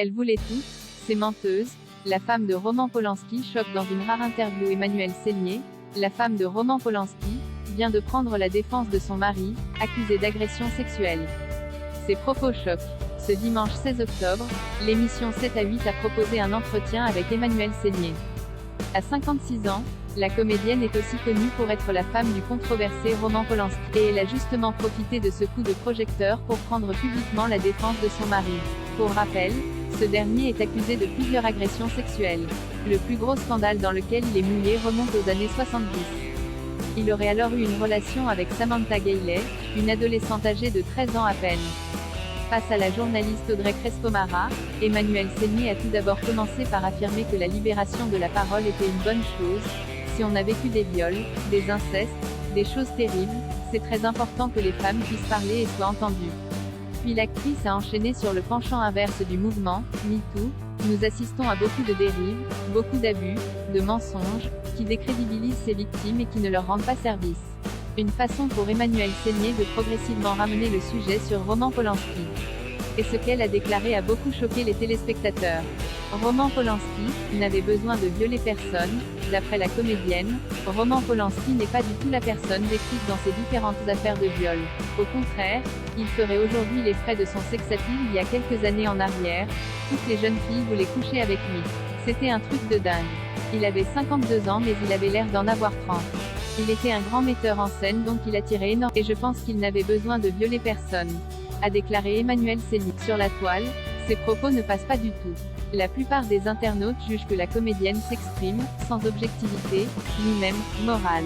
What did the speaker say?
Elle voulait tout, ces menteuses. La femme de Roman Polanski choque dans une rare interview Emmanuelle Seigner. La femme de Roman Polanski vient de prendre la défense de son mari, accusé d'agression sexuelle. Ses propos choquent. Ce dimanche 16 octobre, l'émission 7 à 8 a proposé un entretien avec Emmanuelle Seigner. À 56 ans, la comédienne est aussi connue pour être la femme du controversé Roman Polanski, et elle a justement profité de ce coup de projecteur pour prendre publiquement la défense de son mari. Pour rappel, ce dernier est accusé de plusieurs agressions sexuelles. Le plus gros scandale dans lequel il est mouillé remonte aux années 70. Il aurait alors eu une relation avec Samantha Gailey, une adolescente âgée de 13 ans à peine. Face à la journaliste Audrey Crespo-Mara, Emmanuelle Seigner a tout d'abord commencé par affirmer que la libération de la parole était une bonne chose. Si on a vécu des viols, des incestes, des choses terribles, c'est très important que les femmes puissent parler et soient entendues. Puis l'actrice a enchaîné sur le penchant inverse du mouvement, MeToo. Nous assistons à beaucoup de dérives, beaucoup d'abus, de mensonges, qui décrédibilisent ces victimes et qui ne leur rendent pas service. Une façon pour Emmanuelle Seigner de progressivement ramener le sujet sur Roman Polanski. Et ce qu'elle a déclaré a beaucoup choqué les téléspectateurs. Roman Polanski n'avait besoin de violer personne. D'après la comédienne, Roman Polanski n'est pas du tout la personne décrite dans ses différentes affaires de viol. Au contraire, il ferait aujourd'hui les frais de son sex-appeal il y a quelques années en arrière. Toutes les jeunes filles voulaient coucher avec lui. C'était un truc de dingue. Il avait 52 ans mais il avait l'air d'en avoir 30. Il était un grand metteur en scène donc il attirait énormément, et je pense qu'il n'avait besoin de violer personne, a déclaré Emmanuelle Seigner. Sur la toile, ses propos ne passent pas du tout. La plupart des internautes jugent que la comédienne s'exprime, sans objectivité, ni même, morale.